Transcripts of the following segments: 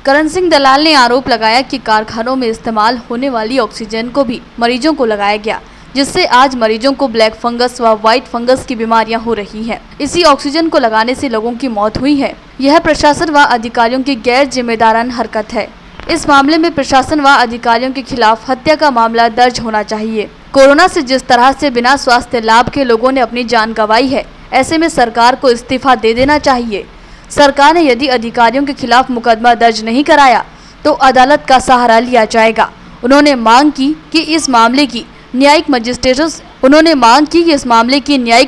करण सिंह दलाल ने आरोप लगाया कि कारखानों में इस्तेमाल होने वाली ऑक्सीजन को भी मरीजों को लगाया गया, जिससे आज मरीजों को ब्लैक फंगस व व्हाइट फंगस की बीमारियां हो रही हैं। इसी ऑक्सीजन को लगाने से लोगों की मौत हुई है। यह प्रशासन व अधिकारियों की गैर जिम्मेदाराना हरकत है। इस मामले में प्रशासन व अधिकारियों के खिलाफ हत्या का मामला दर्ज होना चाहिए। कोरोना से जिस तरह से बिना स्वास्थ्य लाभ के लोगों ने अपनी जान गंवाई है, ऐसे में सरकार को इस्तीफा दे देना चाहिए। सरकार ने यदि अधिकारियों के खिलाफ मुकदमा दर्ज नहीं कराया तो अदालत का सहारा लिया जाएगा। उन्होंने मांग की कि इस मामले की न्यायिक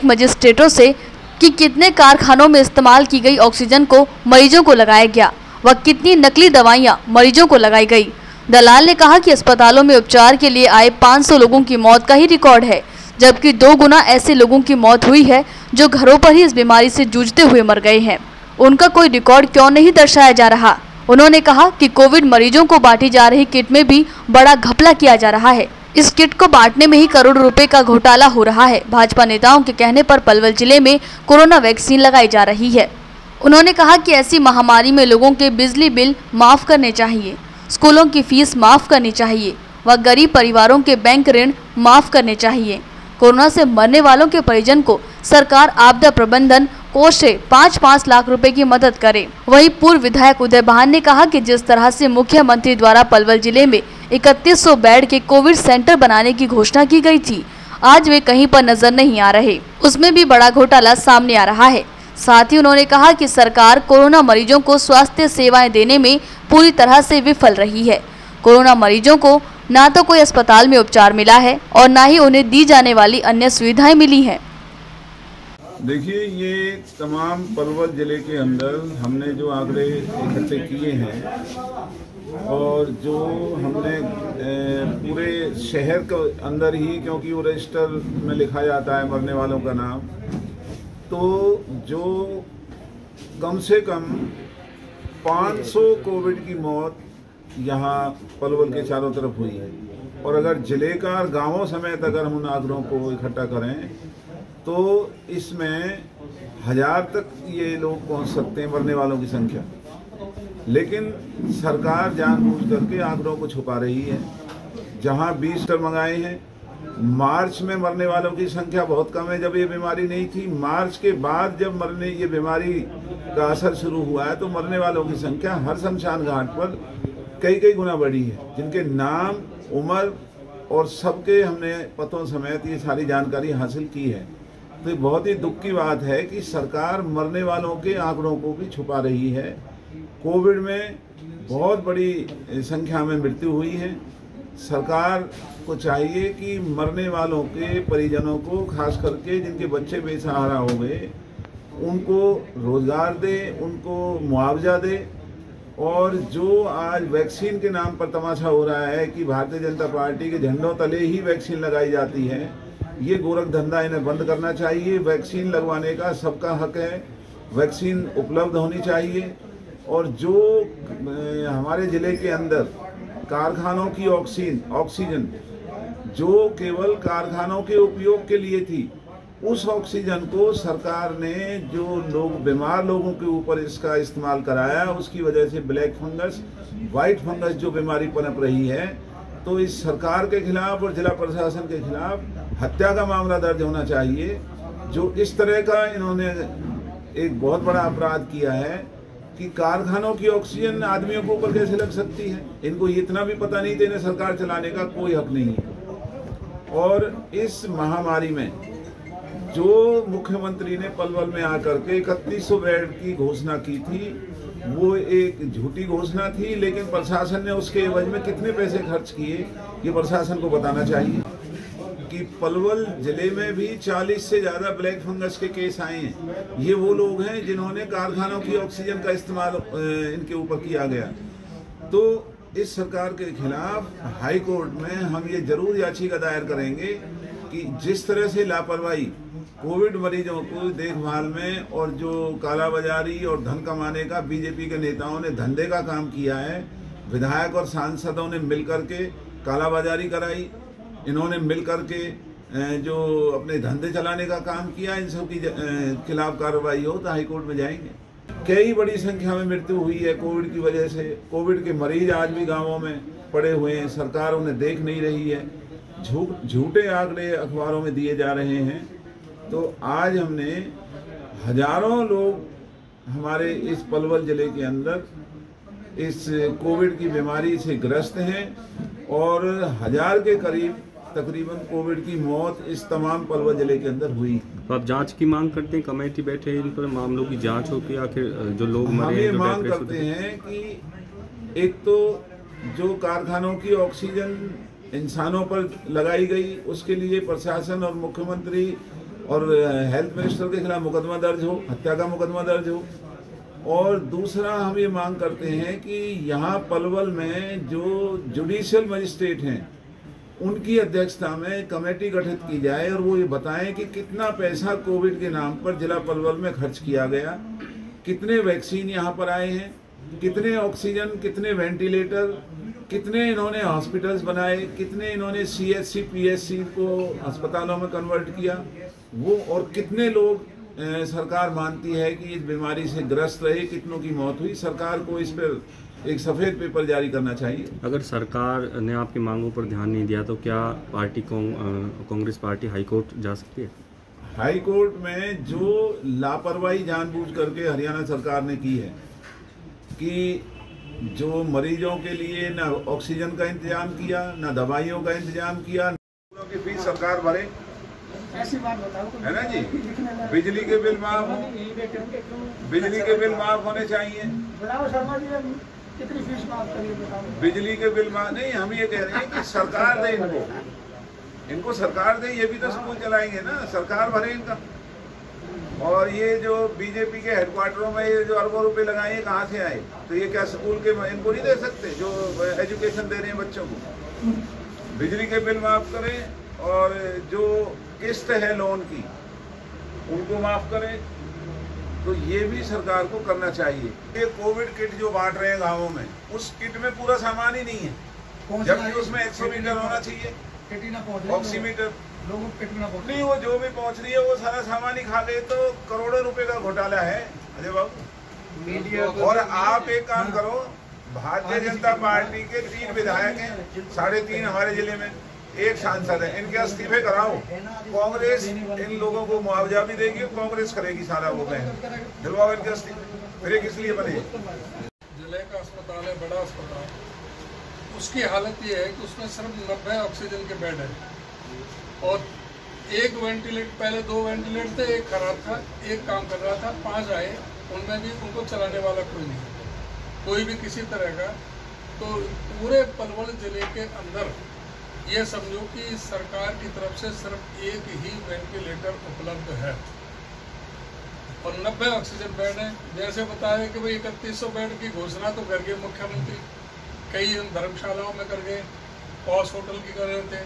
मजिस्ट्रेटों से कि कितने कारखानों में इस्तेमाल की गई ऑक्सीजन को मरीजों को लगाया गया व कितनी नकली दवाइयां मरीजों को लगाई गई। दलाल ने कहा कि अस्पतालों में उपचार के लिए आए 500 लोगों की मौत का ही रिकॉर्ड है, जबकि 2 गुना ऐसे लोगों की मौत हुई है जो घरों पर ही इस बीमारी से जूझते हुए मर गए हैं। उनका कोई रिकॉर्ड क्यों नहीं दर्शाया जा रहा। उन्होंने कहा कि कोविड मरीजों को बांटी जा रही किट में भी बड़ा घपला किया जा रहा है। इस किट को बांटने में ही करोड़ों रुपए का घोटाला हो रहा है। भाजपा नेताओं के कहने पर पलवल जिले में कोरोना वैक्सीन लगाई जा रही है। उन्होंने कहा कि ऐसी महामारी में लोगों के बिजली बिल माफ करने चाहिए, स्कूलों की फीस माफ करनी चाहिए व गरीब परिवारों के बैंक ऋण माफ करने चाहिए। कोरोना से मरने वालों के परिजन को सरकार आपदा प्रबंधन कोष से 5-5 लाख रुपए की मदद करे। वहीं पूर्व विधायक उदय बहान ने कहा कि जिस तरह से मुख्यमंत्री द्वारा पलवल जिले में 3100 बेड के कोविड सेंटर बनाने की घोषणा की गई थी, आज वे कहीं पर नजर नहीं आ रहे। उसमें भी बड़ा घोटाला सामने आ रहा है। साथ ही उन्होंने कहा कि सरकार कोरोना मरीजों को स्वास्थ्य सेवाएं देने में पूरी तरह से विफल रही है। कोरोना मरीजों को ना तो कोई अस्पताल में उपचार मिला है और ना ही उन्हें दी जाने वाली अन्य सुविधाएं मिली हैं। देखिए, ये तमाम पलवल जिले के अंदर हमने जो आंकड़े इकट्ठे किए हैं और जो हमने पूरे शहर के अंदर ही, क्योंकि वो रजिस्टर में लिखा जाता है मरने वालों का नाम, तो जो कम से कम 500 कोविड की मौत यहाँ पलवल के चारों तरफ हुई है। और अगर जिले का और गाँवों समेत अगर हम उन आंकड़ों को इकट्ठा करें तो इसमें 1000 तक ये लोग पहुंच सकते हैं मरने वालों की संख्या। लेकिन सरकार जानबूझ करके आंकड़ों को छुपा रही है। जहां 20 टर मंगाए हैं, मार्च में मरने वालों की संख्या बहुत कम है जब ये बीमारी नहीं थी। मार्च के बाद जब ये बीमारी का असर शुरू हुआ है तो मरने वालों की संख्या हर शमशान घाट पर कई गुना बढ़ी है, जिनके नाम, उम्र और सबके हमने पतों समेत ये सारी जानकारी हासिल की है। तो ये बहुत ही दुख की बात है कि सरकार मरने वालों के आंकड़ों को भी छुपा रही है। कोविड में बहुत बड़ी संख्या में मृत्यु हुई है। सरकार को चाहिए कि मरने वालों के परिजनों को, खास करके जिनके बच्चे बेसहारा हो गए, उनको रोजगार दे, उनको मुआवजा दे। और जो आज वैक्सीन के नाम पर तमाशा हो रहा है कि भारतीय जनता पार्टी के झंडों तले ही वैक्सीन लगाई जाती है, ये गोरख धंधा इन्हें बंद करना चाहिए। वैक्सीन लगवाने का सबका हक है, वैक्सीन उपलब्ध होनी चाहिए। और जो हमारे ज़िले के अंदर कारखानों की ऑक्सीजन जो केवल कारखानों के उपयोग के लिए थी, उस ऑक्सीजन को सरकार ने जो बीमार लोगों के ऊपर इसका इस्तेमाल कराया, उसकी वजह से ब्लैक फंगस, वाइट फंगस जो बीमारी पनप रही है, तो इस सरकार के खिलाफ और जिला प्रशासन के खिलाफ हत्या का मामला दर्ज होना चाहिए। जो इस तरह का इन्होंने एक बहुत बड़ा अपराध किया है कि कारखानों की ऑक्सीजन आदमियों के ऊपर कैसे लग सकती है, इनको इतना भी पता नहीं था, इन्हें सरकार चलाने का कोई हक नहीं है। और इस महामारी में जो मुख्यमंत्री ने पलवल में आकर के 3100 बेड की घोषणा की थी, वो एक झूठी घोषणा थी। लेकिन प्रशासन ने उसके एवज में कितने पैसे खर्च किए, ये प्रशासन को बताना चाहिए। कि पलवल जिले में भी 40 से ज़्यादा ब्लैक फंगस के केस आए हैं। ये वो लोग हैं जिन्होंने कारखानों की ऑक्सीजन का इस्तेमाल इनके ऊपर किया गया। तो इस सरकार के खिलाफ हाई कोर्ट में हम ये जरूर याचिका दायर करेंगे कि जिस तरह से लापरवाही कोविड मरीजों को देखभाल में और जो कालाबाजारी और धन कमाने का बीजेपी के नेताओं ने धंधे का काम किया है, विधायक और सांसदों ने मिलकर के कालाबाजारी कराई, इन्होंने मिलकर के जो अपने धंधे चलाने का काम किया, इन सब की खिलाफ कार्रवाई हो तो हाई कोर्ट में जाएंगे। कई बड़ी संख्या में मृत्यु हुई है कोविड की वजह से। कोविड के मरीज आज भी गांवों में पड़े हुए हैं, सरकार उन्हें देख नहीं रही है, झूठे आंकड़े अखबारों में दिए जा रहे हैं। तो आज हमने हजारों लोग हमारे इस पलवल जिले के अंदर इस कोविड की बीमारी से ग्रस्त हैं और 1000 के करीब तकरीबन कोविड की मौत इस तमाम पलवल जिले के अंदर हुई। तो आप जांच की मांग करते हैं, कमेटी बैठे इन पर मामलों की जांच हो कि आखिर जो लोग मरे हम ये मांग करते हैं कि एक तो जो कारखानों की ऑक्सीजन इंसानों पर लगाई गई उसके लिए प्रशासन और मुख्यमंत्री और हेल्थ मिनिस्टर के खिलाफ मुकदमा दर्ज हो, हत्या का मुकदमा दर्ज हो। और दूसरा हम ये मांग करते हैं कि यहाँ पलवल में जो जुडिशियल मजिस्ट्रेट हैं उनकी अध्यक्षता में कमेटी गठित की जाए और वो ये बताएं कि कितना पैसा कोविड के नाम पर जिला पलवल में खर्च किया गया, कितने वैक्सीन यहाँ पर आए हैं, कितने ऑक्सीजन, कितने वेंटिलेटर, कितने इन्होंने हॉस्पिटल्स बनाए, कितने इन्होंने CHC PSC को अस्पतालों में कन्वर्ट किया, वो और कितने लोग सरकार मानती है कि इस बीमारी से ग्रस्त रहे, कितनों की मौत हुई। सरकार को इस पर एक सफ़ेद पेपर जारी करना चाहिए। अगर सरकार ने आपकी मांगों पर ध्यान नहीं दिया तो क्या party Congress party high court जा सकती है? हाई कोर्ट में जो लापरवाही जानबूझ करके हरियाणा सरकार ने की है कि जो मरीजों के लिए ना ऑक्सीजन का इंतजाम किया, ना दवाइयों का इंतजाम किया, की फीस सरकार भरे, ऐसी बात बताओ है ना जी। बिजली के बिल माफ हो, बिजली के बिल माफ होने चाहिए। बताओ शर्मा जी कितनी फीस माफ करिए बताओ। बिजली के बिल माफ नहीं, हम ये कह रहे हैं कि सरकार दे इनको सरकार दे, ये भी तो स्कूल चलाएंगे ना, सरकार भरे इनका। और ये जो बीजेपी के हेडक्वार्टरों में ये जो अरबों रुपए लगाए कहाँ से आए? तो ये क्या स्कूल के इनको नहीं दे सकते जो एजुकेशन दे रहे हैं बच्चों को? बिजली के बिल माफ करें और जो किस्त है लोन की उनको माफ करें। तो ये भी सरकार को करना चाहिए। ये कोविड किट जो बांट रहे हैं गाँवों में, उस किट में पूरा सामान ही नहीं है, जबकि उसमें 100 मीटर होना चाहिए, ऑक्सीमीटर नहीं, वो जो भी पहुंच रही है वो सारा सामान ही खा गए। तो करोड़ों रुपए का घोटाला है अजय बाबू। और आप एक काम करो, भारतीय जनता पार्टी के 3 विधायक हैं, 3.5 हमारे जिले में, 1 सांसद है, इनके इस्तीफे कराओ। कांग्रेस इन लोगों को मुआवजा भी देगी, कांग्रेस करेगी सारा वो बहन, दिलवाओ इनके इस्तीफे। फिर किस लिए बने? जिले का अस्पताल है, बड़ा अस्पताल, उसकी हालत ये है कि उसमें सिर्फ 90 ऑक्सीजन के बेड है और 1 वेंटिलेटर, पहले 2 वेंटिलेटर थे, 1 खराब था, 1 काम कर रहा था, 5 आए, उनमें भी उनको चलाने वाला कोई नहीं, कोई भी किसी तरह का। तो पूरे पलवल जिले के अंदर ये समझो कि सरकार की तरफ से सिर्फ 1 ही वेंटिलेटर उपलब्ध है और 90 ऑक्सीजन बेड हैं। जैसे बताया कि भाई 3100 बेड की घोषणा तो कर गए मुख्यमंत्री, कई धर्मशालाओं में कर गए, पॉस होटल की कर रहे थे,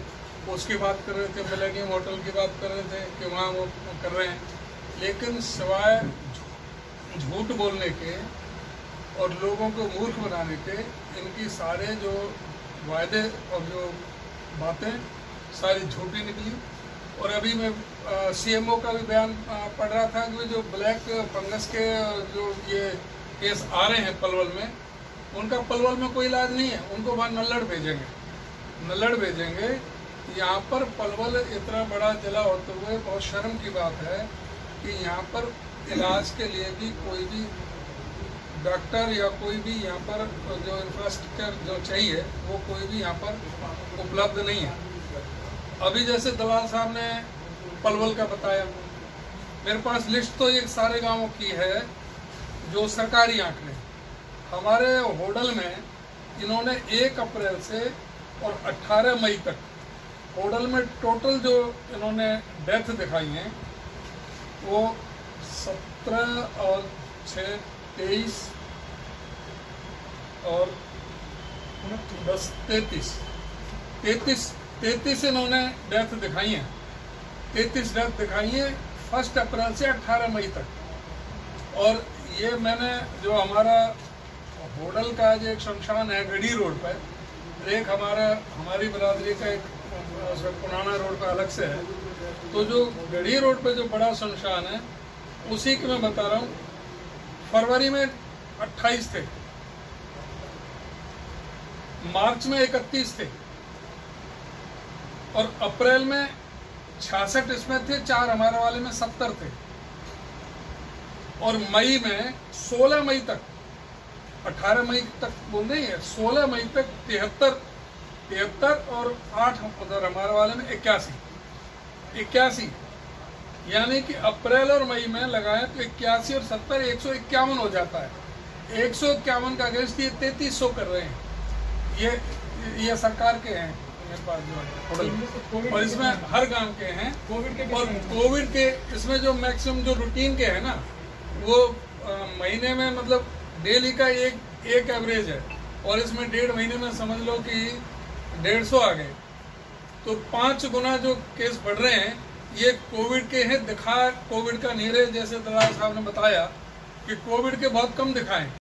उसकी बात कर रहे थे, मिलेनियम होटल की बात कर रहे थे कि वहाँ वो कर रहे हैं, लेकिन सिवाय झूठ बोलने के और लोगों को मूर्ख बनाने के, इनकी सारे जो वायदे और जो बातें सारी झूठी निकली। और अभी मैं CMO का भी बयान पढ़ रहा था कि जो ब्लैक फंगस के जो ये केस आ रहे हैं पलवल में, उनका पलवल में कोई इलाज नहीं है, उनको वहाँ नल्लड़ भेजेंगे। यहाँ पर पलवल इतना बड़ा जिला होते हुए बहुत शर्म की बात है कि यहाँ पर इलाज के लिए भी कोई भी डॉक्टर या कोई भी यहाँ पर जो इंफ्रास्ट्रक्चर जो चाहिए वो कोई भी यहाँ पर उपलब्ध नहीं है। अभी जैसे दलाल साहब ने पलवल का बताया, मेरे पास लिस्ट तो ये सारे गांवों की है जो सरकारी आंकड़े। हमारे होडल में इन्होंने 1 अप्रैल से और 18 मई तक होडल में टोटल जो इन्होंने डेथ दिखाई हैं वो 17 और 6 23 और 10 33 इन्होंने डेथ दिखाई हैं। 33 डेथ दिखाई हैं 1 अप्रैल से 18 मई तक। और ये मैंने जो हमारा होडल का जो एक शमशान है गढ़ी रोड पर, एक हमारी बिरादरी का एक पुराना रोड पर अलग से है, तो जो गढ़ी रोड पे जो बड़ा शमशान है उसी के मैं बता रहा हूँ फरवरी में 28 थे, मार्च में 31 थे और अप्रैल में 66 इसमें थे, 4 हमारे वाले में 70 थे और मई में 16 मई तक, 18 मई तक बोल रही है, 16 मई तक 73 और 8 उधर हमारे वाले में 81, यानी कि अप्रैल और मई में लगाए तो 81 और 70 151 हो जाता है। 151 का अगेंस्ट ये 3300 कर रहे हैं। ये सरकार के हैं मेरे पास जो है, और इसमें हर गांव के हैं। और कोविड के इसमें जो मैक्सिमम जो रूटीन के हैं ना, वो महीने में मतलब डेली का एक एवरेज है और इसमें 1.5 महीने में समझ लो कि 150 आ गए, तो 5 गुना जो केस बढ़ रहे हैं ये कोविड के हैं। कोविड का नहीं रहे, जैसे दलाल साहब ने बताया कि कोविड के बहुत कम दिखाएं।